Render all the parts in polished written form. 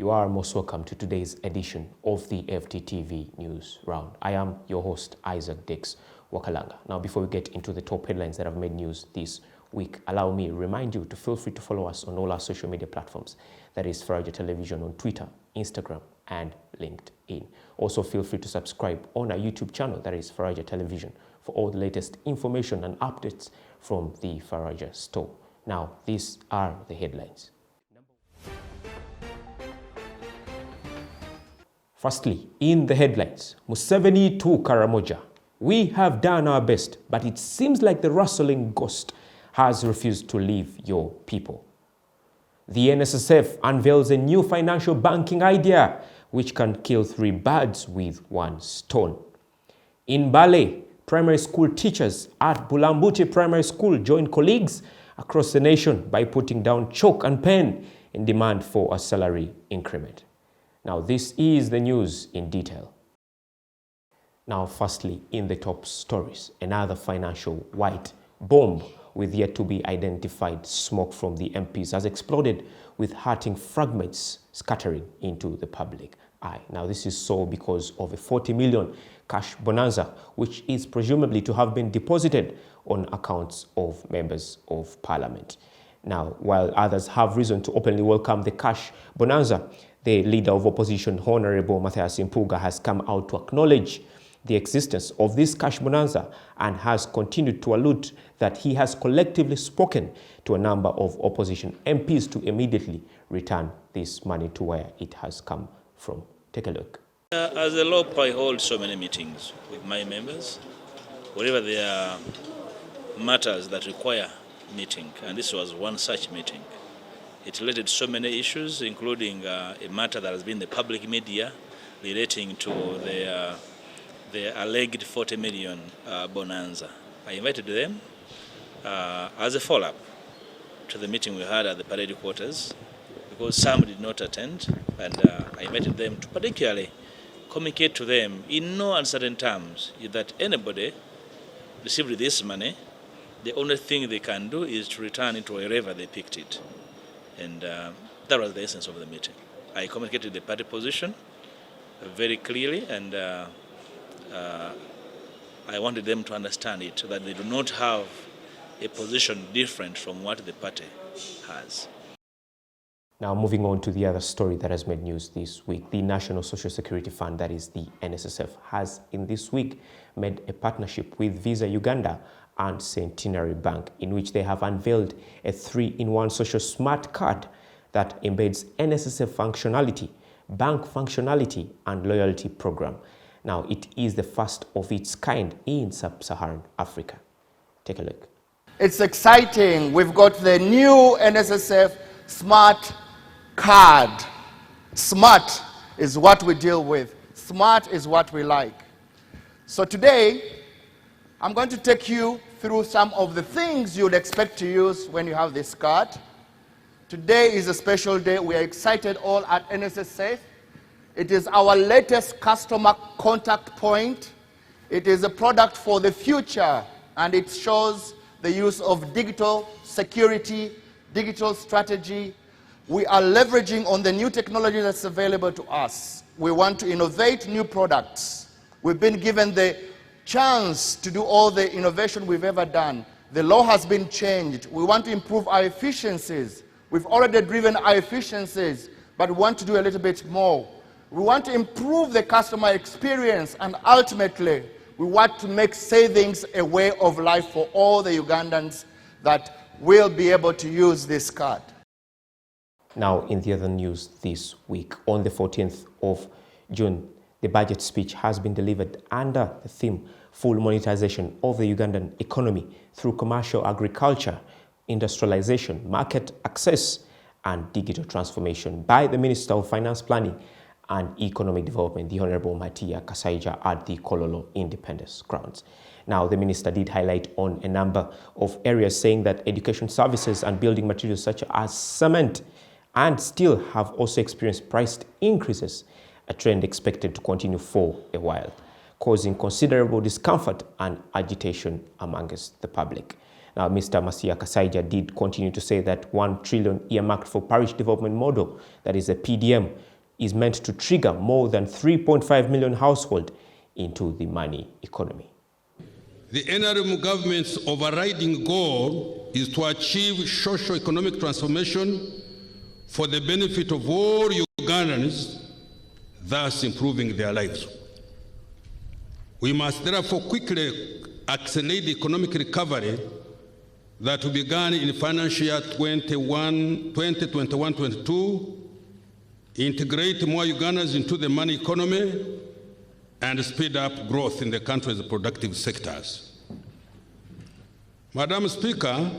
You are most welcome to today's edition of the FTTV News Round. I am your host, Isaac Dix Wakalanga. Now, before we get into the top headlines that have made news this week, allow me to remind you to feel free to follow us on all our social media platforms. That is Faraja Television on Twitter, Instagram, and LinkedIn. Also, feel free to subscribe on our YouTube channel, that is Faraja Television, for all the latest information and updates from the Faraja store. Now, these are the headlines. Firstly, in the headlines, Museveni to Karamoja. We have done our best, but it seems like the rustling ghost has refused to leave your people. The NSSF unveils a new financial banking idea which can kill 3 birds with 1 stone. In Bale, primary school teachers at Bulambuchi Primary School join colleagues across the nation by putting down chalk and pen in demand for a salary increment. Now, this is the news in detail. Now, firstly, in the top stories, another financial white bomb with yet to be identified smoke from the MPs has exploded with hurting fragments scattering into the public eye. Now, this is so because of a 40 million cash bonanza, which is presumably to have been deposited on accounts of members of parliament. Now, while others have reason to openly welcome the cash bonanza, the leader of opposition, Honorable Mathias Impuga, has come out to acknowledge the existence of this cash bonanza and has continued to allude that he has collectively spoken to a number of opposition MPs to immediately return this money to where it has come from. Take a look. As a LOP, I hold so many meetings with my members, wherever there are matters that require meeting, and this was one such meeting. It related so many issues, including a matter that has been in the public media relating to the alleged 40 million bonanza. I invited them as a follow-up to the meeting we had at the parade quarters, because some did not attend, and I invited them to particularly communicate to them in no uncertain terms that anybody received this money, the only thing they can do is to return it wherever they picked it. And that was the essence of the meeting. I communicated the party position very clearly, and I wanted them to understand it, that they do not have a position different from what the party has. Now, moving on to the other story that has made news this week, the National Social Security Fund, that is the NSSF, has in this week made a partnership with Visa Uganda and Centenary Bank, in which they have unveiled a 3-in-1 social smart card that embeds NSSF functionality, bank functionality, and loyalty program. Now, it is the first of its kind in sub-Saharan Africa. Take a look. It's exciting. We've got the new NSSF smart card. Smart is what we deal with. Smart is what we like. So today, I'm going to take you through some of the things you'd expect to use when you have this card. Today is a special day. We are excited all at NSSF. It is our latest customer contact point. It is a product for the future, and it shows the use of digital security, digital strategy. We are leveraging on the new technology that's available to us. We want to innovate new products. We've been given the chance to do all the innovation we've ever done. The law has been changed. We want to improve our efficiencies. We've already driven our efficiencies, but we want to do a little bit more. We want to improve the customer experience, and ultimately, we want to make savings a way of life for all the Ugandans that will be able to use this card. Now, in the other news this week, on the 14th of June, the budget speech has been delivered under the theme full monetization of the Ugandan economy through commercial agriculture, industrialization, market access, and digital transformation by the Minister of Finance Planning and Economic Development, the Honorable Matia Kasaija, at the Kololo Independence Grounds. Now, the minister did highlight on a number of areas, saying that education services and building materials such as cement and steel have also experienced price increases, a trend expected to continue for a while, causing considerable discomfort and agitation amongst the public. Now, Mr. Masia Kasaija did continue to say that 1 trillion earmarked for parish development model, that is a PDM, is meant to trigger more than 3.5 million households into the money economy. The NRM government's overriding goal is to achieve socio-economic transformation for the benefit of all Ugandans, thus improving their lives. We must therefore quickly accelerate the economic recovery that began in financial year 2021-22, integrate more Ugandans into the money economy, and speed up growth in the country's productive sectors. Madam Speaker,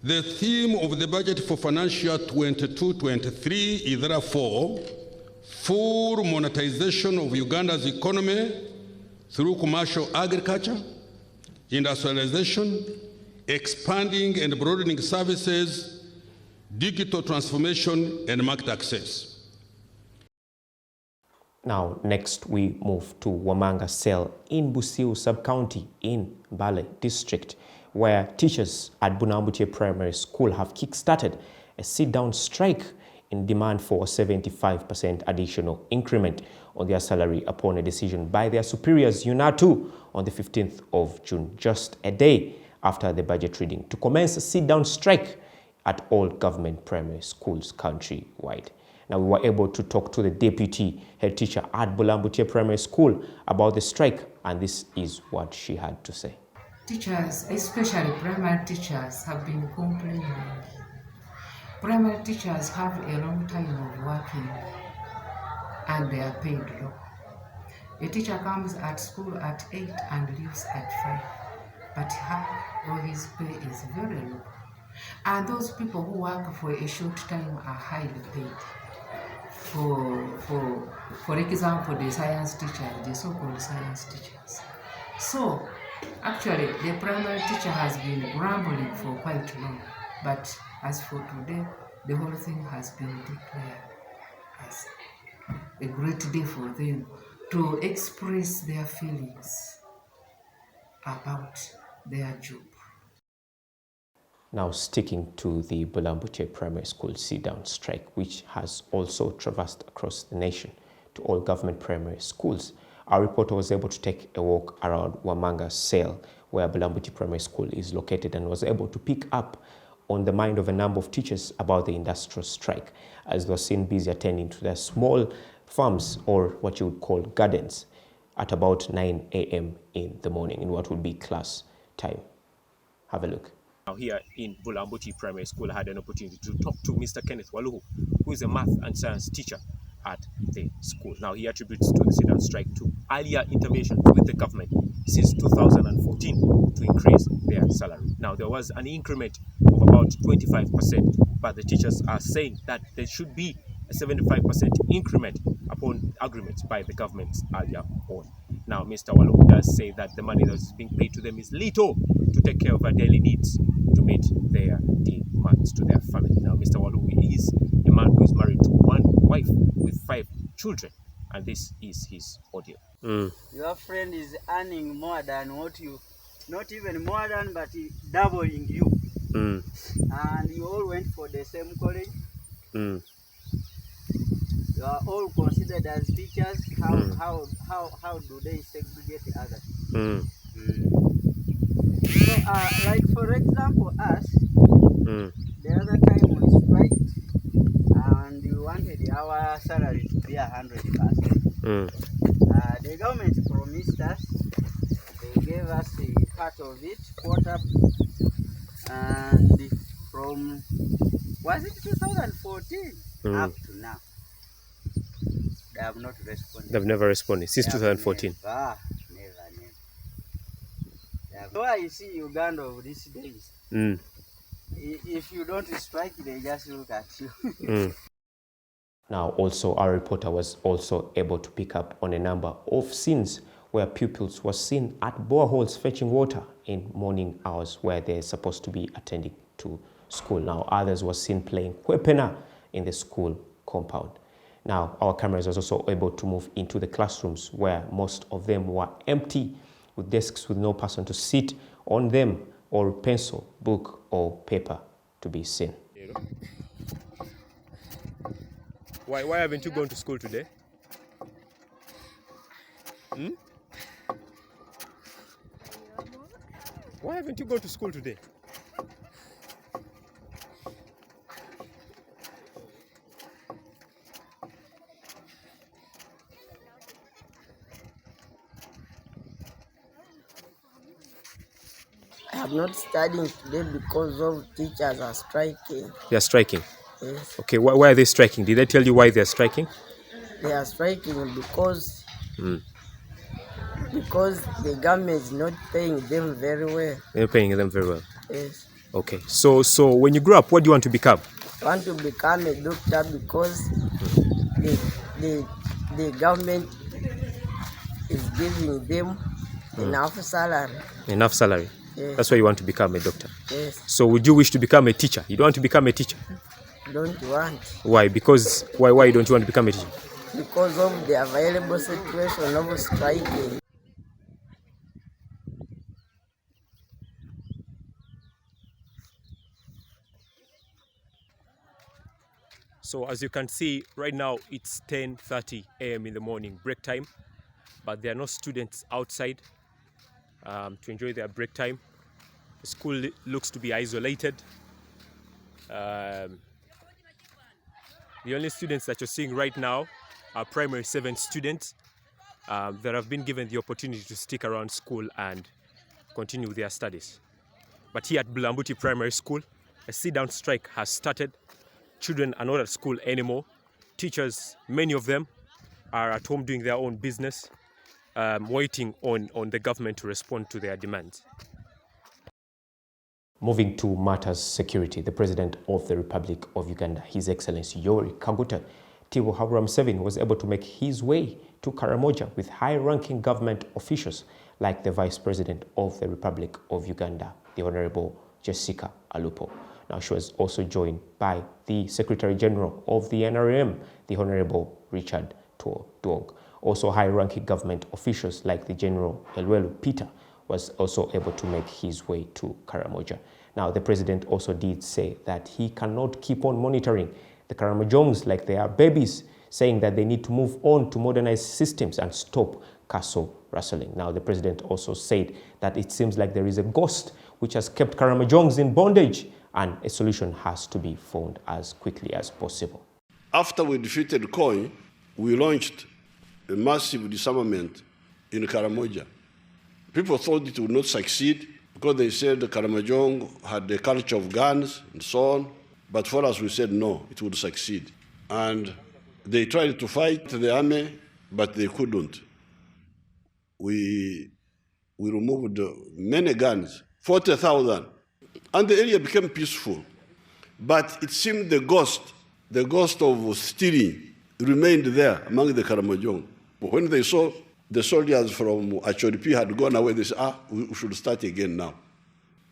the theme of the budget for financial year 22-23 is therefore full monetization of Uganda's economy through commercial agriculture, industrialization, expanding and broadening services, digital transformation, and market access. Now, next we move to Wamanga Cell in Busiu Sub-County in Mbale District, where teachers at Bulambuchi Primary School have kick-started a sit-down strike in demand for a 75% additional increment on their salary upon a decision by their superiors, UNATU, on the 15th of June, just a day after the budget reading, to commence a sit-down strike at all government primary schools countrywide. Now, we were able to talk to the deputy head teacher at Bulambuchi Primary School about the strike, and this is what she had to say. Teachers, especially primary teachers, have been complaining. Primary teachers have a long time of working and they are paid low. A teacher comes at school at 8 and leaves at 5, but her or his pay is very low. And those people who work for a short time are highly paid. For example, the science teachers, the so-called science teachers. So, actually, the primary teacher has been grumbling for quite long, but as for today, the whole thing has been declared as a great day for them to express their feelings about their job. Now, sticking to the Bulambuchi Primary School sit-down strike, which has also traversed across the nation to all government primary schools, our reporter was able to take a walk around Wamanga Cell, where Bulambuchi Primary School is located, and was able to pick up on the mind of a number of teachers about the industrial strike, as they were seen busy attending to their small farms, or what you would call gardens, at about 9 a.m. in the morning, in what would be class time. Have a look. Now, here in Bulambuchi Primary School, I had an opportunity to talk to Mr. Kenneth Waluhu, who is a math and science teacher at the school. Now, he attributes to the sit-down strike to earlier intervention with the government since 2014 to increase their salary. Now, there was an increment of about 25%, but the teachers are saying that there should be a 75% increment upon agreements by the government earlier on. Now, Mr. Waluhu does say that the money that is being paid to them is little to take care of their daily needs, to meet their demands to their family. Now, Mr. Waluhu is a man who is married to one wife with 5 children, and this is his audio. Your friend is earning more than what you, not even more than, but doubling you. And you all went for the same college. You are all considered as teachers. How do they segregate the others? So, like for example, us, the other time we striked, and we wanted our salary to be 100%. The government promised us, they gave us a part of it, quarter, and from, was it 2014 up to now? They have not responded. They've never responded since 2014. Never. Why you see Uganda of these days? If you don't strike, they just look at you. Now, also, our reporter was also able to pick up on a number of scenes where pupils were seen at boreholes fetching water in morning hours where they're supposed to be attending to school. Now, others were seen playing kwepena in the school compound. Now, our cameras was also able to move into the classrooms where most of them were empty, with desks with no person to sit on them, or pencil, book, or paper to be seen. Why haven't you gone to school today? Why haven't you gone to school today? I am not studying today because of teachers are striking. They are striking. Yes, Okay, why are they striking? Did they tell you why they are striking? they are striking because the government is not paying them very well. They're paying them very well. Yes, Okay, so when you grow up, what do you want to become? I want to become a doctor because the government is giving them enough salary. Enough salary. Yes. That's why you want to become a doctor. Yes, So would you wish to become a teacher? You don't want to become a teacher? don't want Why? Because why don't you want to become a teacher? because of the available situation of striking. So as you can see, right now it's 10:30 a.m. in the morning, break time, but there are no students outside to enjoy their break time. The school looks to be isolated. The only students that you're seeing right now are primary 7 students that have been given the opportunity to stick around school and continue their studies. But here at Bulambuchi Primary School, a sit-down strike has started. Children are not at school anymore. Teachers, many of them, are at home doing their own business, waiting on the government to respond to their demands. Moving to matters security, the President of the Republic of Uganda, His Excellency Yoweri Kaguta Museveni, was able to make his way to Karamoja with high-ranking government officials like the Vice President of the Republic of Uganda, the Honorable Jessica Alupo. Now, she was also joined by the Secretary General of the NRM, the Honorable Richard Tuong. Also, high-ranking government officials like the General Elwelu Peter was also able to make his way to Karamoja. Now, the president also did say that he cannot keep on monitoring the Karamojongs like they are babies, saying that they need to move on to modernized systems and stop castle rustling. Now, the president also said that it seems like there is a ghost which has kept Karamojongs in bondage, and a solution has to be found as quickly as possible. After we defeated Koi, we launched a massive disarmament in Karamoja. People thought it would not succeed because they said the Karamojong had the culture of guns and so on. But for us, we said no, it would succeed. And they tried to fight the army, but they couldn't. We removed many guns, 40,000, and the area became peaceful. But it seemed the ghost of stealing remained there among the Karamojong. When they saw the soldiers from Achoripi had gone away, they said, we should start again now.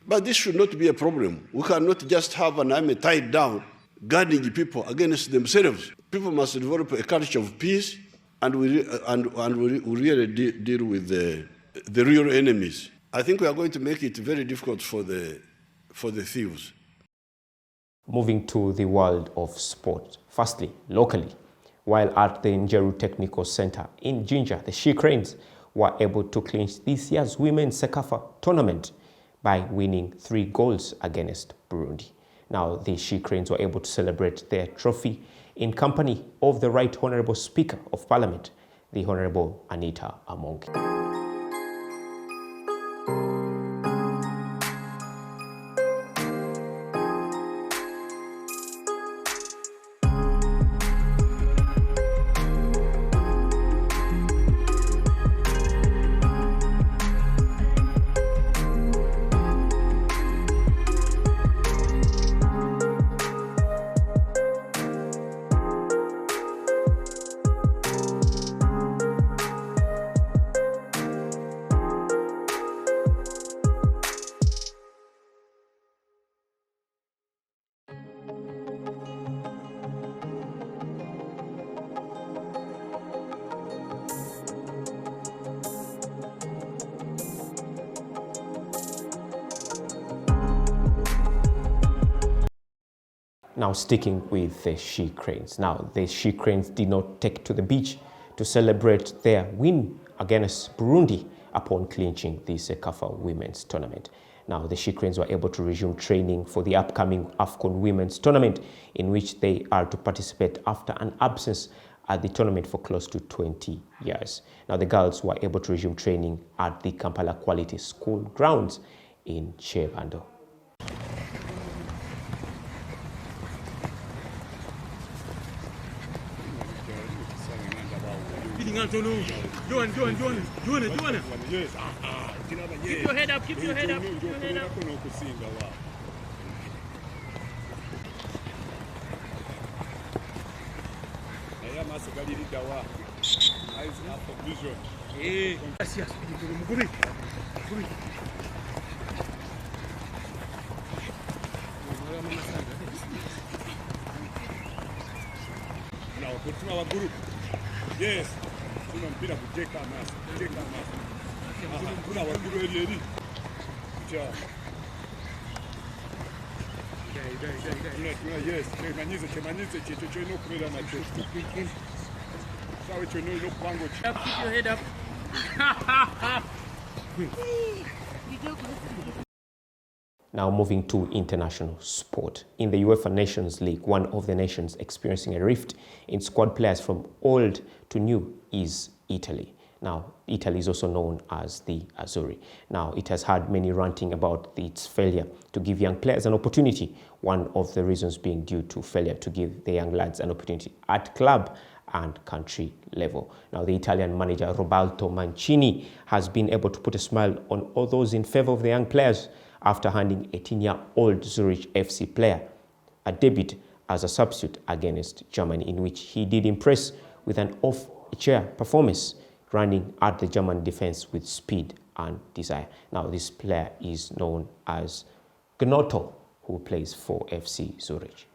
But this should not be a problem. We cannot just have an army tied down, guarding people against themselves. People must develop a culture of peace, and we really deal with the real enemies. I think we are going to make it very difficult for the thieves. Moving to the world of sport. Firstly, locally, while at the Njeru Technical Center in Jinja, the She Cranes were able to clinch this year's Women's Sekafa tournament by winning 3 goals against Burundi. Now, the She Cranes were able to celebrate their trophy in company of the Right Honorable Speaker of Parliament, the Honorable Anita Amongi. Now sticking with the she cranes. Now the she cranes did not take to the beach to celebrate their win against Burundi upon clinching the CECAFA Women's Tournament. Now the she cranes were able to resume training for the upcoming AFCON Women's Tournament, in which they are to participate after an absence at the tournament for close to 20 years. Now the girls were able to resume training at the Kampala Quality School grounds in Chebando. Keep your head up, keep your head up, keep your head up. Yes. Mpira kujeka masa, kujeka masa. Kuna waguru elieri. Cha. Yes, chemanyize checho no kumira na checho. Sawa chono no kwango. Keep your head up. Now moving to international sport. In the UEFA Nations League, one of the nations experiencing a rift in squad players from old to new is Italy. Now, Italy is also known as the Azzurri. Now, it has had many ranting about its failure to give young players an opportunity, one of the reasons being due to failure to give the young lads an opportunity at club and country level. Now, the Italian manager Roberto Mancini has been able to put a smile on all those in favor of the young players after handing 18-year-old Zurich FC player a debut as a substitute against Germany, in which he did impress with an off-chair performance, running at the German defense with speed and desire. Now, this player is known as Gnotto, who plays for FC Zurich.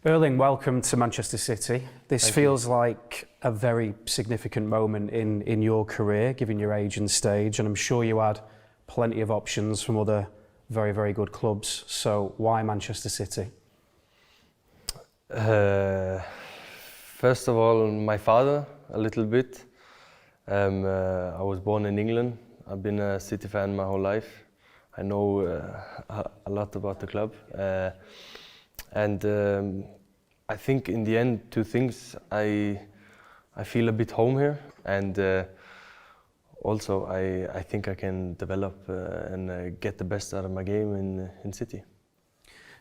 Erling, welcome to Manchester City. This feels like a very significant moment in your career, given your age and stage, and I'm sure you had plenty of options from other very, very good clubs. So why Manchester City? First of all, my father, a little bit. I was born in England. I've been a City fan my whole life. I know a lot about the club. And I think in the end, two things. I feel a bit home here, and also I think I can develop and get the best out of my game in City.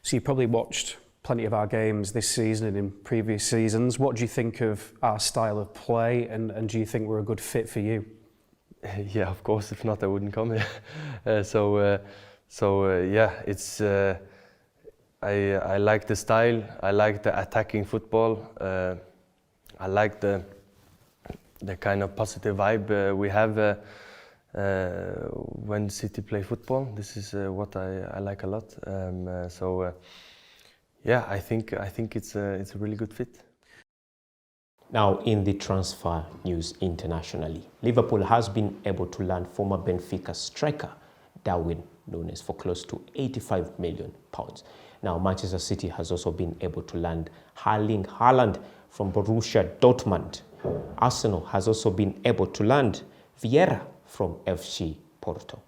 So you probably watched plenty of our games this season and in previous seasons. What do you think of our style of play, and do you think we're a good fit for you? Yeah, of course. If not, I wouldn't come here. Yeah, it's. I like the style. I like the attacking football. I like the kind of positive vibe we have when City play football. This is what I like a lot. Yeah, I think it's a really good fit. Now, in the transfer news internationally, Liverpool has been able to land former Benfica striker Darwin Núñez for close to £85 million. Now, Manchester City has also been able to land Erling Haaland from Borussia Dortmund. Arsenal has also been able to land Vieira from FC Porto.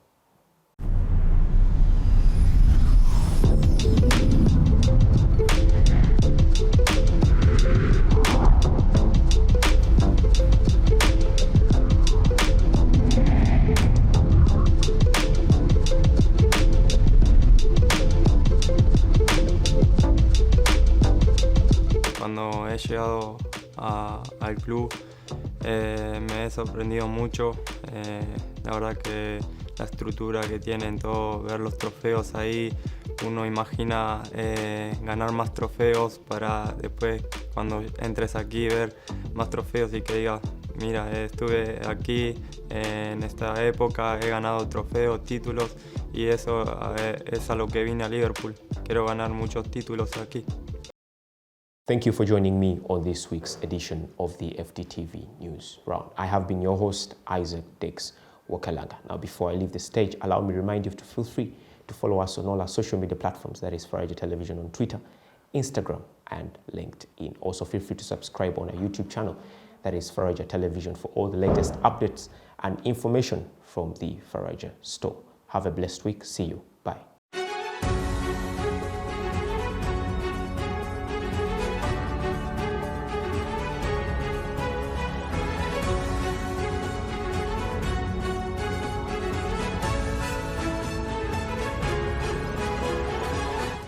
Cuando he llegado al club me he sorprendido mucho, la verdad que la estructura que tienen, todo, ver los trofeos ahí, uno imagina ganar más trofeos para después cuando entres aquí ver más trofeos y que digas, mira, estuve aquí en esta época, he ganado trofeos, títulos y eso es a lo que vine a Liverpool, quiero ganar muchos títulos aquí. Thank you for joining me on this week's edition of the FDTV News Round. I have been your host, Isaac Dix Wakalanga. Now, before I leave the stage, allow me to remind you to feel free to follow us on all our social media platforms, that is Faraja Television on Twitter, Instagram, and LinkedIn. Also, feel free to subscribe on our YouTube channel, that is Faraja Television, for all the latest updates and information from the Faraja store. Have a blessed week. See you.